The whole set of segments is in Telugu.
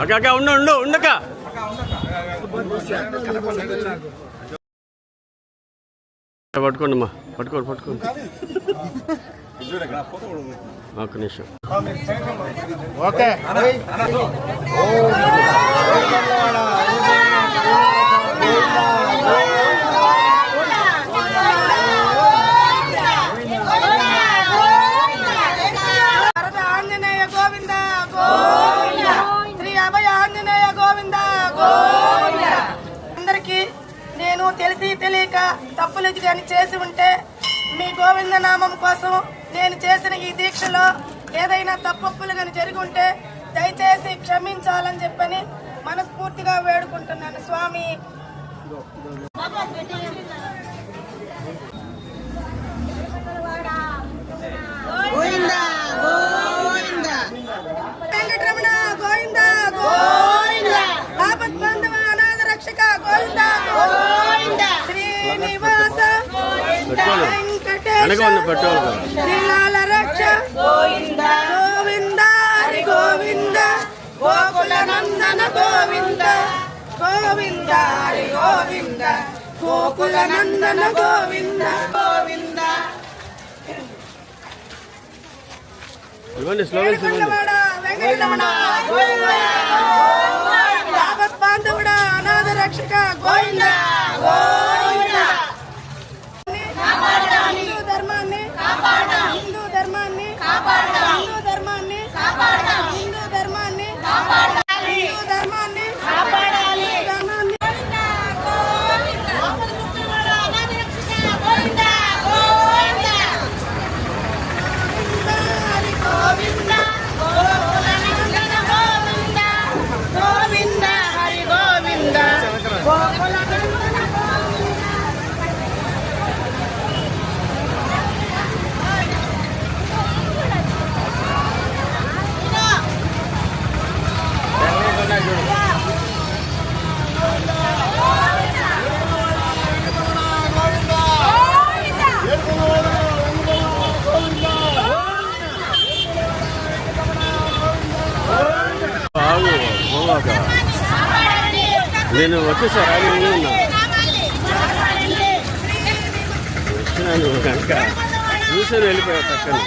అక్క అక్క ఉండు ఉండు ఉండక పట్టుకోండి అమ్మా పట్టుకోండి పట్టుకోండి ఒక్క నిమిషం ఓకే ఆంజనేయ గోవింద గోవింద శ్రీ అభయ ఆంజనేయ గోవింద గోవింద. అందరికీ నేను తెలిసి తెలియక తప్పులు కానీ చేసి ఉంటే మీ గోవింద నామం కోసం నేను చేసిన ఈ దీక్షలో ఏదైనా తప్పులు కానీ జరిగి ఉంటే దయచేసి క్షమించాలని చెప్పని మనస్ఫూర్తిగా వేడుకుంటున్నాను స్వామి. వెంకటరమణ గోవింద గోవింద ఆపత్ బాంధవ అనాథ రక్షక గోవింద గోవింద శ్రీనివాస శ్రీలాల రక్ష గోవింద గోవింద హరి గోవింద గోకుల నందన గోవింద గోవింద హరి గోవింద గోకుల నందన గోవింద గోవింద. వెంకటరమణ ఆపత్ బాంధవుడ అనాథ రక్షక గోవింద గోవింద. హిందూ ధర్మాన్ని హిందూ ధర్మాన్ని హిందూ ధర్మాన్ని హిందూ ధర్మాన్ని హిందూ ధర్మాన్ని నేను వచ్చేసారా వచ్చినాను కనుక చూసాను వెళ్ళిపోయా పక్కన.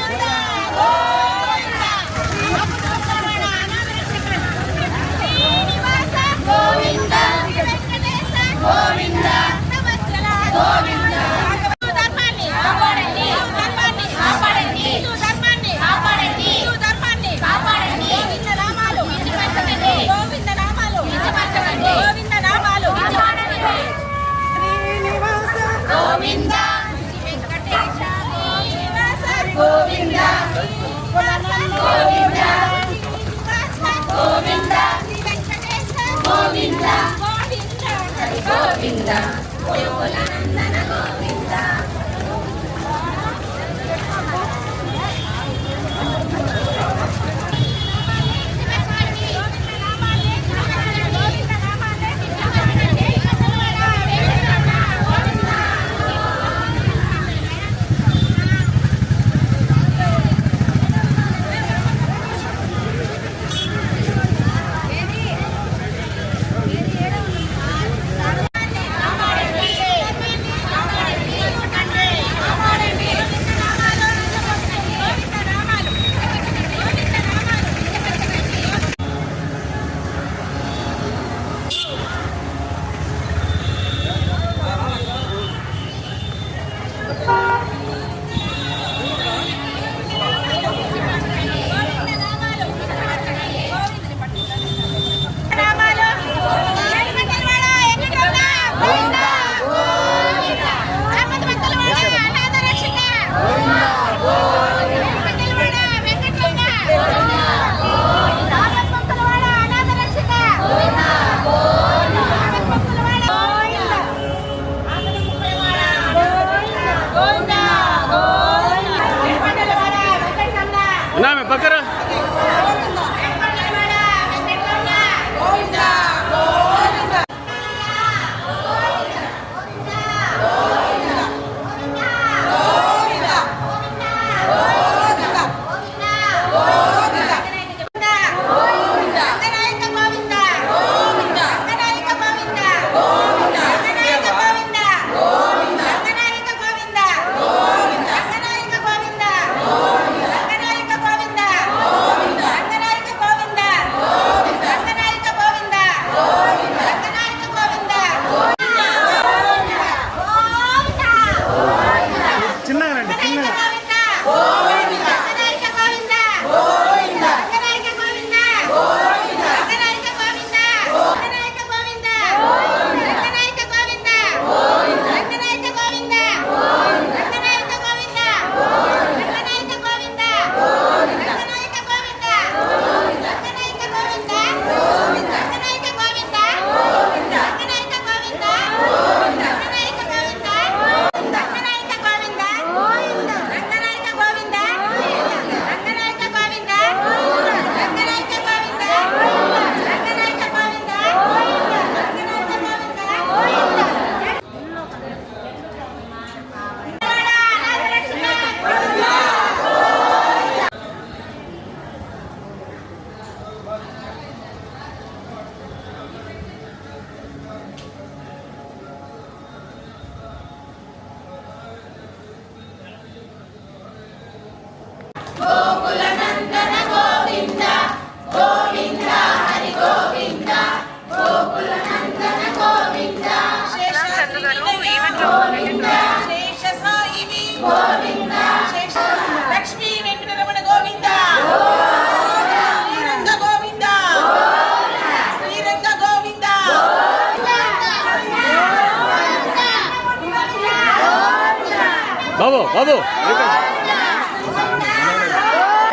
బాబు బాబు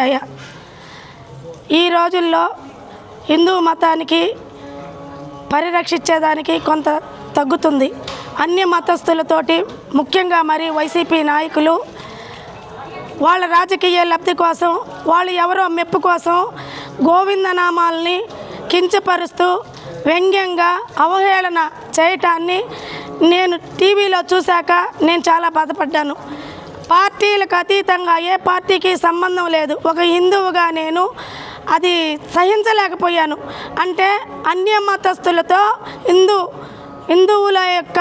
అయ్యా, ఈ రోజుల్లో హిందూ మతానికి పరిరక్షించేదానికి కొంత తగ్గుతుంది. అన్య మతస్థులతోటి ముఖ్యంగా మరి వైసీపీ నాయకులు వాళ్ళ రాజకీయ లబ్ధి కోసం, వాళ్ళు ఎవరో మెప్పు కోసం గోవిందనామాల్ని కించపరుస్తూ వ్యంగ్యంగా అవహేళన చేయటాన్ని నేను టీవీలో చూశాక నేను చాలా బాధపడ్డాను. పార్టీలకు అతీతంగా ఏ పార్టీకి సంబంధం లేదు, ఒక హిందువుగా నేను అది సహించలేకపోయాను. అంటే అన్య మతస్థులతో హిందువుల యొక్క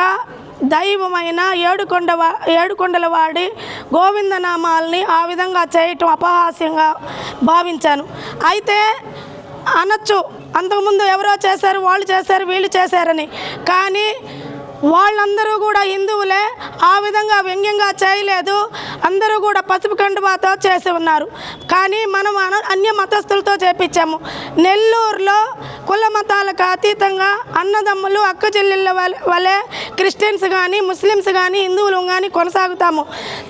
దైవమైన ఏడుకొండల వాడి గోవిందనామాల్ని ఆ విధంగా చేయటం అపహాస్యంగా భావించాను. అయితే అనొచ్చు, అంతకుముందు ఎవరో చేశారు, వాళ్ళు చేశారు, వీళ్ళు చేశారని. కానీ వాళ్ళందరూ కూడా హిందువులే, ఆ విధంగా వ్యంగ్యంగా చేయలేదు. అందరూ కూడా పసుపు కండువాతో చేసి ఉన్నారు. కానీ మనం అన్య మతస్థులతో చేపించాము. నెల్లూరులో కుల మతాలకు అతీతంగా అన్నదమ్ములు అక్క చెల్లెళ్ళ వలె క్రిస్టియన్స్ కానీ ముస్లిమ్స్ కానీ హిందువులు కానీ కొనసాగుతాము.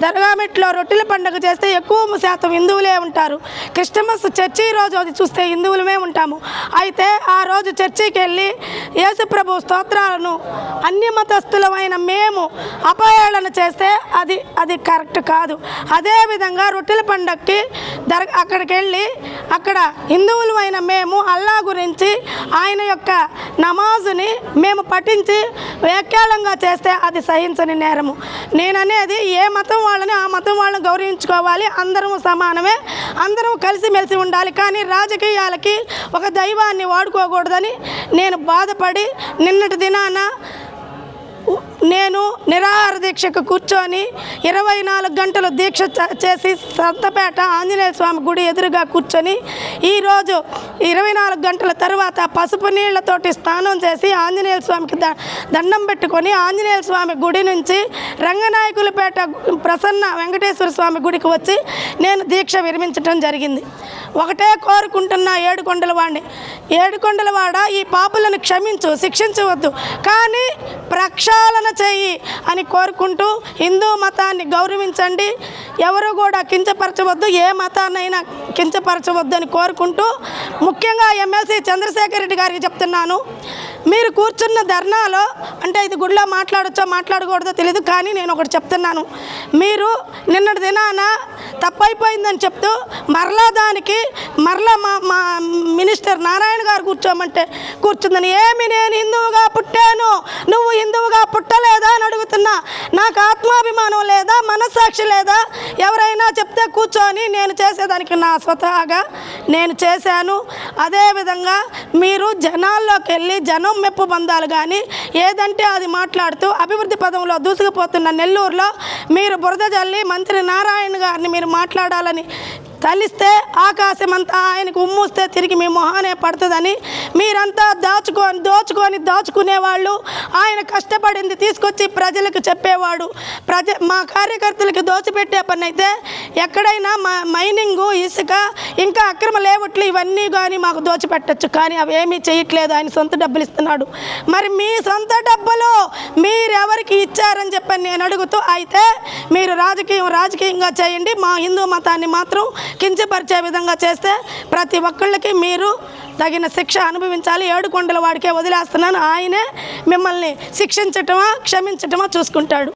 దర్గామెట్లో రొట్టెల పండుగ చేస్తే ఎక్కువ శాతం హిందువులే ఉంటారు. క్రిస్టమస్ చర్చి రోజు అది చూస్తే హిందువులమే ఉంటాము. అయితే ఆ రోజు చర్చికి వెళ్ళి యేసుప్రభు స్తోత్రాలను అన్య మతస్థులమైన మేము అపహేళన చేస్తే అది కరెక్ట్ కాదు. అదేవిధంగా రొట్టెల పండగకి అక్కడికి వెళ్ళి అక్కడ హిందువులు అయిన మేము అల్లా గురించి ఆయన యొక్క నమాజుని మేము పఠించి వ్యాఖ్యానంగా చేస్తే అది సహించని నేరము. నేననేది ఏ మతం వాళ్ళని ఆ మతం వాళ్ళని గౌరవించుకోవాలి, అందరము సమానమే, అందరం కలిసిమెలిసి ఉండాలి. కానీ రాజకీయాలకి ఒక దైవాన్ని వాడుకోకూడదని నేను బాధపడి నిన్నటి దినాన నేను నిరాహార దీక్షకు కూర్చొని 24 గంటలు దీక్ష చేసి సంతపేట ఆంజనేయ స్వామి గుడి ఎదురుగా కూర్చొని ఈరోజు 24 గంటల తర్వాత పసుపు నీళ్లతోటి స్నానం చేసి ఆంజనేయ స్వామికి దండం పెట్టుకొని ఆంజనేయ స్వామి గుడి నుంచి రంగనాయకులపేట ప్రసన్న వెంకటేశ్వర స్వామి గుడికి వచ్చి నేను దీక్ష విరమించడం జరిగింది. ఒకటే కోరుకుంటున్న ఏడుకొండలవాడ ఈ పాపులను క్షమించు, శిక్షించవద్దు, కానీ ప్రక్షాళన చెయ్యి అని కోరుకుంటూ హిందూ మతాన్ని గౌరవించండి, ఎవరు కూడా కించపరచవద్దు, ఏ మతాన్నైనా కించపరచవద్దు అని కోరుకుంటూ ముఖ్యంగా ఎమ్మెల్సీ చంద్రశేఖర్ రెడ్డి గారికి చెప్తున్నాను, మీరు కూర్చున్న ధర్నాలో అంటే ఇది గుడిలో మాట్లాడచ్చో మాట్లాడకూడదో తెలియదు, కానీ నేను ఒకటి చెప్తున్నాను, మీరు నిన్నటి దినాన తప్పైపోయిందని చెప్తూ మరలా దానికి మా మినిస్టర్ నారాయణ గారు కూర్చోమంటే కూర్చుందని. ఏమి నేను హిందువుగా పుట్టాను, నువ్వు హిందువుగా పుట్టలేదా అని అడుగుతున్నా. నాకు ఆత్మాభిమానం లేదా, మనస్సాక్షి లేదా? ఎవరైనా చెప్తే కూర్చొని నేను చేసేదానికి నా స్వతహాగా నేను చేశాను. అదేవిధంగా మీరు జనాల్లోకి వెళ్ళి జనం మెప్పు బంధాలు కానీ ఏదంటే అది మాట్లాడుతూ అభివృద్ధి పదంలో దూసుకుపోతున్న నెల్లూరులో మీరు బురద జల్లి మంత్రి నారాయణ గారిని మీరు మాట్లాడాలని తలిస్తే ఆకాశమంతా ఆయనకు ఉమ్మూస్తే తిరిగి మీ మొహానే పడుతుందని మీరంతా దాచుకునేవాళ్ళు. ఆయన కష్టపడింది తీసుకొచ్చి ప్రజలకు చెప్పేవాడు. మా కార్యకర్తలకు దోచిపెట్టే పని అయితే ఎక్కడైనా మైనింగు, ఇసుక, ఇంకా అక్రమ లేఅవుట్లు ఇవన్నీ కానీ మాకు దోచిపెట్టచ్చు, కానీ అవేమీ చేయట్లేదు. ఆయన సొంత డబ్బులు ఇస్తున్నాడు. మరి మీ సొంత డబ్బులు మీరెవరికి ఇచ్చారని చెప్పని నేను అడుగుతూ, అయితే మీరు రాజకీయంగా చేయండి, మా హిందూ మతాన్ని మాత్రం కించపరిచే విధంగా చేస్తే ప్రతి ఒక్కళ్ళకి మీరు తగిన శిక్ష అనుభవించాలి. ఏడుకొండల వాడికే వదిలేస్తున్నాను, ఆయనే మిమ్మల్ని శిక్షించటమా క్షమించటమా చూసుకుంటాడు.